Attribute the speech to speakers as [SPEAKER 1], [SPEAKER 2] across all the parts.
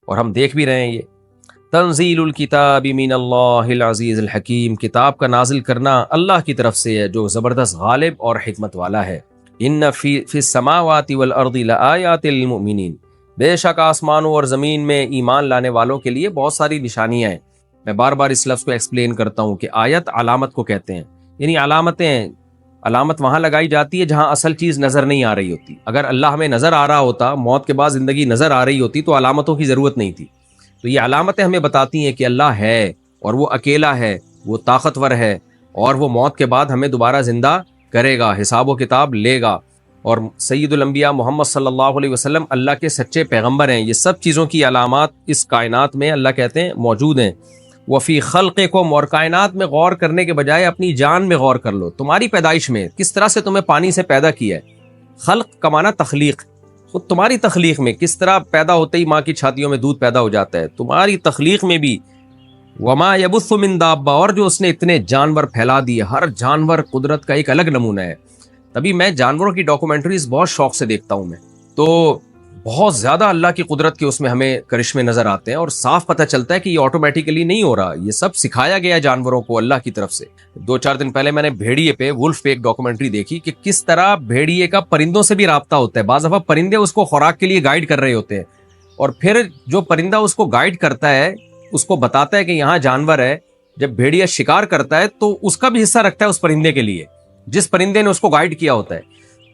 [SPEAKER 1] اور ہم دیکھ بھی رہے ہیں یہ تنزیل الکتاب من اللہ العزیز الحکیم، کتاب کا نازل کرنا اللہ کی طرف سے ہے جو زبردست غالب اور حکمت والا ہے۔ ان فی السماوات والارض لآیات للمؤمنین، بے شک آسمانوں اور زمین میں ایمان لانے والوں کے لیے بہت ساری نشانیاں ہیں۔ میں بار بار اس لفظ کو ایکسپلین کرتا ہوں کہ آیت علامت کو کہتے ہیں، یعنی علامت وہاں لگائی جاتی ہے جہاں اصل چیز نظر نہیں آ رہی ہوتی۔ اگر اللہ ہمیں نظر آ رہا ہوتا، موت کے بعد زندگی نظر آ رہی ہوتی، تو علامتوں کی ضرورت نہیں تھی۔ تو یہ علامتیں ہمیں بتاتی ہیں کہ اللہ ہے، اور وہ اکیلا ہے، وہ طاقتور ہے، اور وہ موت کے بعد ہمیں دوبارہ زندہ کرے گا، حساب و کتاب لے گا۔ اور سید الانبیاء محمد صلی اللہ علیہ وسلم اللہ کے سچے پیغمبر ہیں۔ یہ سب چیزوں کی علامات اس کائنات میں اللہ کہتے ہیں موجود ہیں۔ وفی خلقکم، اور کائنات میں غور کرنے کے بجائے اپنی جان میں غور کر لو، تمہاری پیدائش میں کس طرح سے تمہیں پانی سے پیدا کیا ہے۔ خلق کا معنی تخلیق، خود تمہاری تخلیق میں کس طرح پیدا ہوتے ہی ماں کی چھاتیوں میں دودھ پیدا ہو جاتا ہے، تمہاری تخلیق میں بھی۔ وما یبث من دابہ، اور جو اس نے اتنے جانور پھیلا دیے، ہر جانور قدرت کا ایک الگ نمونہ ہے۔ تبھی میں جانوروں کی ڈاکومنٹریز بہت شوق سے دیکھتا ہوں، میں تو بہت زیادہ اللہ کی قدرت کے اس میں ہمیں کرشمے نظر آتے ہیں، اور صاف پتہ چلتا ہے کہ یہ آٹومیٹیکلی نہیں ہو رہا، یہ سب سکھایا گیا جانوروں کو اللہ کی طرف سے۔ 2-4 دن پہلے میں نے بھیڑیے پہ، وولف پہ ایک ڈاکومنٹری دیکھی کہ کس طرح بھیڑیے کا پرندوں سے بھی رابطہ ہوتا ہے۔ بعض دفعہ پرندے اس کو خوراک کے لیے گائیڈ کر رہے ہوتے ہیں، اور پھر جو پرندہ اس کو گائیڈ کرتا ہے، اس کو بتاتا ہے کہ یہاں جانور ہے، جب بھیڑیا شکار کرتا ہے تو اس کا بھی حصہ رکھتا ہے اس پرندے کے لیے، جس پرندے نے اس کو گائیڈ کیا ہوتا ہے۔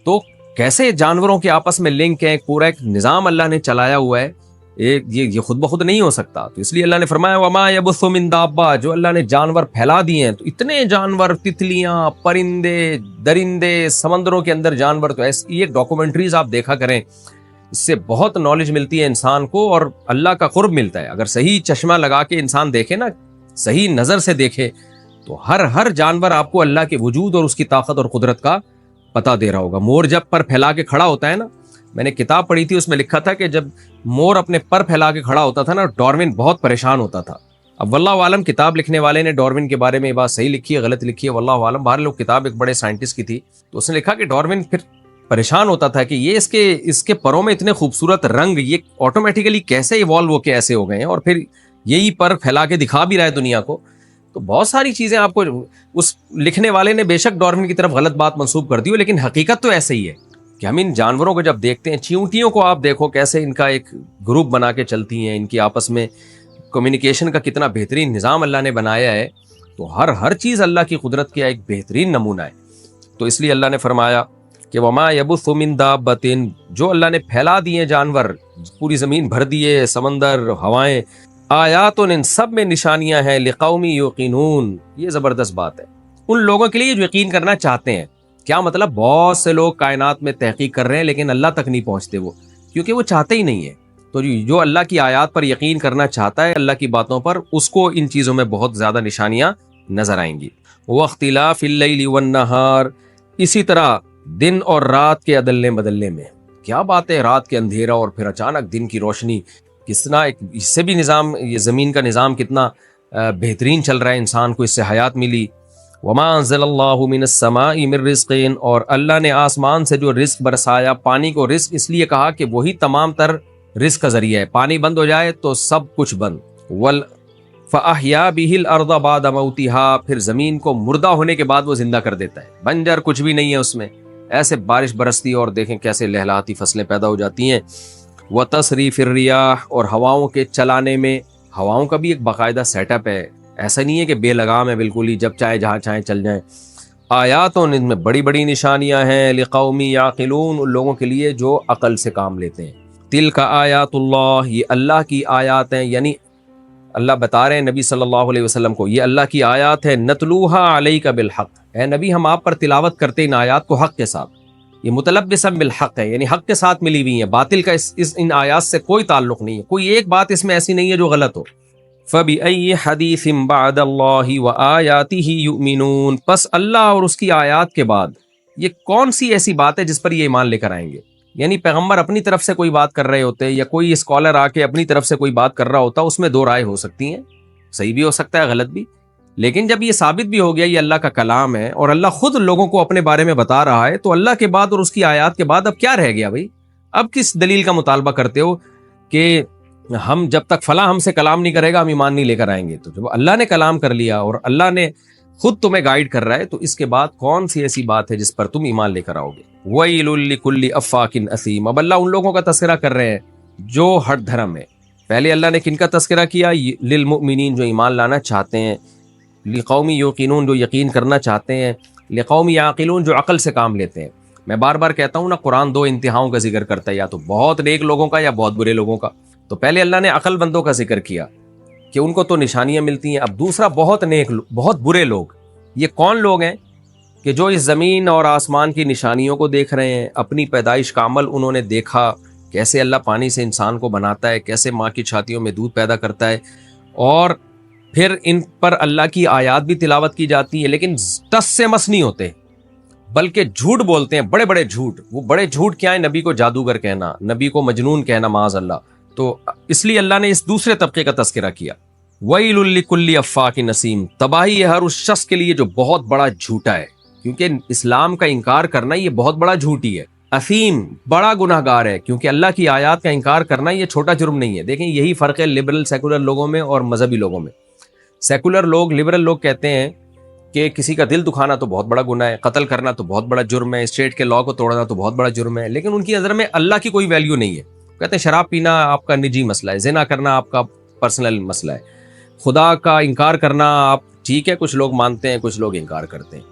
[SPEAKER 1] تو کیسے جانوروں کے آپس میں لنک ہے، پورا ایک نظام اللہ نے چلایا ہوا ہے، یہ خود بخود نہیں ہو سکتا۔ تو اس لیے اللہ نے فرمایا وما یبث من دابہ، جو اللہ نے جانور پھیلا دیے ہیں، تو اتنے جانور، تتلیاں، پرندے، درندے، سمندروں کے اندر جانور، تو ایسی یہ ڈاکومنٹریز آپ دیکھا کریں، اس سے بہت نالج ملتی ہے انسان کو، اور اللہ کا قرب ملتا ہے۔ اگر صحیح چشمہ لگا کے انسان دیکھے نا، صحیح نظر سے دیکھے، تو ہر جانور آپ کو اللہ کے وجود اور اس کی طاقت اور قدرت کا پتہ دے رہا ہوگا۔ مور جب پر پھیلا کے کھڑا ہوتا ہے نا، میں نے کتاب پڑھی تھی، اس میں لکھا تھا کہ جب مور اپنے پر پھیلا کے کھڑا ہوتا تھا نا، ڈاروین بہت پریشان ہوتا تھا۔ اب واللہ عالم کتاب لکھنے والے نے ڈاروین کے بارے میں یہ بات صحیح لکھی ہے غلط لکھی ہے واللہ عالم، باہر لوگ کتاب ایک بڑے سائنٹسٹ کی تھی، تو اس نے لکھا کہ ڈاروین پھر پریشان ہوتا تھا کہ یہ اس کے پروں میں اتنے خوبصورت رنگ، یہ آٹومیٹیکلی کیسے ایوالو ہو کے ایسے ہو گئے ہیں، اور پھر یہی پر پھیلا کے دکھا بھی رہا ہے دنیا کو۔ تو بہت ساری چیزیں آپ کو، اس لکھنے والے نے بے شک ڈاروین کی طرف غلط بات منسوب کر دی ہو، لیکن حقیقت تو ایسے ہی ہے کہ ہم ان جانوروں کو جب دیکھتے ہیں، چیونٹیوں کو آپ دیکھو کیسے ان کا ایک گروپ بنا کے چلتی ہیں، ان کی آپس میں کمیونیکیشن کا کتنا بہترین نظام اللہ نے بنایا ہے۔ تو ہر چیز اللہ کی قدرت کا ایک بہترین نمونہ ہے۔ تو اس لیے اللہ نے فرمایا کہ وما یبث من دابۃ، جو اللہ نے پھیلا دیے جانور، پوری زمین بھر دیے، سمندر، ہوائیں، آیات، ان سب میں نشانیاں ہیں، لقوم یوقنون، یہ زبردست بات ہے ان لوگوں کے لیے جو یقین کرنا چاہتے ہیں۔ کیا مطلب؟ بہت سے لوگ کائنات میں تحقیق کر رہے ہیں لیکن اللہ تک نہیں پہنچتے، وہ کیونکہ وہ چاہتے ہی نہیں ہے۔ تو جو اللہ کی آیات پر یقین کرنا چاہتا ہے، اللہ کی باتوں پر، اس کو ان چیزوں میں بہت زیادہ نشانیاں نظر آئیں گی۔ واختلاف اللیل والنہار، اسی طرح دن اور رات کے عدلنے بدلنے میں، کیا بات ہے، رات کے اندھیرا اور پھر اچانک دن کی روشنی، کس طرح اس سے بھی نظام، یہ زمین کا نظام کتنا بہترین چل رہا ہے، انسان کو اس سے حیات ملی۔ وما انزل اللہ من السماء من رزق، اور اللہ نے آسمان سے جو رزق برسایا، پانی کو رزق اس لیے کہا کہ وہی تمام تر رزق کا ذریعہ ہے، پانی بند ہو جائے تو سب کچھ بند۔ فاحیا به الارض بعد موتها، پھر زمین کو مردہ ہونے کے بعد وہ زندہ کر دیتا ہے، بنجر کچھ بھی نہیں ہے اس میں، ایسے بارش برستی اور دیکھیں کیسے لہلاتی فصلیں پیدا ہو جاتی ہیں۔ وتصریف الریاح، اور ہواؤں کے چلانے میں، ہواؤں کا بھی ایک باقاعدہ سیٹ اپ ہے، ایسا نہیں ہے کہ بے لگام ہے بالکل ہی، جب چاہے جہاں چاہے چل جائیں۔ آیات، ان میں بڑی بڑی نشانیاں ہیں، لقوم یعقلون، ان لوگوں کے لیے جو عقل سے کام لیتے ہیں۔ تلک آیات اللہ، یہ اللہ کی آیات ہیں، یعنی اللہ بتا رہے ہیں نبی صلی اللہ علیہ وسلم کو، یہ اللہ کی آیات ہے، نتلوہا علیک بالحق، اے نبی ہم آپ پر تلاوت کرتے ان آیات کو حق کے ساتھ، یہ متلبسا بالحق ہے، یعنی حق کے ساتھ ملی ہوئی ہیں، باطل کا ان آیات سے کوئی تعلق نہیں ہے، کوئی ایک بات اس میں ایسی نہیں ہے جو غلط ہو۔ فَبِأَيِّ حَدِيثٍ بَعْدَ اللَّهِ وَآيَاتِهِ يُؤْمِنُونَ، پس اللہ اور اس کی آیات کے بعد یہ کون سی ایسی بات ہے جس پر یہ ایمان لے کر آئیں گے؟ یعنی پیغمبر اپنی طرف سے کوئی بات کر رہے ہوتے، یا کوئی اسکالر آ کے اپنی طرف سے کوئی بات کر رہا ہوتا، اس میں دو رائے ہو سکتی ہیں، صحیح بھی ہو سکتا ہے غلط بھی، لیکن جب یہ ثابت بھی ہو گیا یہ اللہ کا کلام ہے اور اللہ خود لوگوں کو اپنے بارے میں بتا رہا ہے، تو اللہ کے بعد اور اس کی آیات کے بعد اب کیا رہ گیا بھائی؟ اب کس دلیل کا مطالبہ کرتے ہو کہ ہم جب تک فلاں ہم سے کلام نہیں کرے گا ہم ایمان نہیں لے کر آئیں گے. تو جب اللہ نے کلام کر لیا اور اللہ نے خود تمہیں گائیڈ کر رہا ہے تو اس کے بعد کون سی ایسی بات ہے جس پر تم ایمان لے کر آؤ گے. وَيْلٌ لِكُلِّ أَفَّاكٍ أَثِيمٍ. اب اللہ ان لوگوں کا تذکرہ کر رہے ہیں جو ہٹ دھرم ہے. پہلے اللہ نے کن کا تذکرہ کیا؟ للمؤمنین جو ایمان لانا چاہتے ہیں، لقوم یوقنون جو یقین کرنا چاہتے ہیں، لقوم یعقلون جو عقل سے کام لیتے ہیں. میں بار بار کہتا ہوں نا، قرآن دو انتہاؤں کا ذکر کرتا ہے، یا تو بہت نیک لوگوں کا یا بہت برے لوگوں کا. تو پہلے اللہ نے عقل بندوں کا ذکر کیا کہ ان کو تو نشانیاں ملتی ہیں. اب دوسرا بہت نیک بہت برے لوگ. یہ کون لوگ ہیں؟ کہ جو اس زمین اور آسمان کی نشانیوں کو دیکھ رہے ہیں، اپنی پیدائش کا عمل انہوں نے دیکھا، کیسے اللہ پانی سے انسان کو بناتا ہے، کیسے ماں کی چھاتیوں میں دودھ پیدا کرتا ہے، اور پھر ان پر اللہ کی آیات بھی تلاوت کی جاتی ہے، لیکن ٹس سے مس نہیں ہوتے بلکہ جھوٹ بولتے ہیں، بڑے بڑے جھوٹ. وہ بڑے جھوٹ کیا ہیں؟ نبی کو جادوگر کہنا، نبی کو مجنون کہنا معاذ اللہ. تو اس لیے اللہ نے اس دوسرے طبقے کا تذکرہ کیا. وَيْلٌ لِكُلِّ أَفَّاكٍ نَسِيمٍ. تباہی ہے ہر اس شخص کے لیے جو بہت بڑا جھوٹا ہے، کیونکہ اسلام کا انکار کرنا یہ بہت بڑا جھوٹی ہے. اثیم بڑا گناہ گار ہے، کیونکہ اللہ کی آیات کا انکار کرنا یہ چھوٹا جرم نہیں ہے. دیکھیں یہی فرق ہے لبرل سیکولر لوگوں میں اور مذہبی لوگوں میں. سیکولر لوگ، لبرل لوگ کہتے ہیں کہ کسی کا دل دکھانا تو بہت بڑا گناہ ہے، قتل کرنا تو بہت بڑا جرم ہے، اسٹیٹ کے لاء کو توڑنا تو بہت بڑا جرم ہے. لیکن ان کی نظر میں اللہ کی کوئی ویلیو نہیں ہے. کہتے ہیں شراب پینا آپ کا نجی مسئلہ ہے، زنا کرنا آپ کا پرسنل مسئلہ ہے، خدا کا انکار کرنا آپ ٹھیک ہے، کچھ لوگ مانتے ہیں کچھ لوگ انکار کرتے ہیں.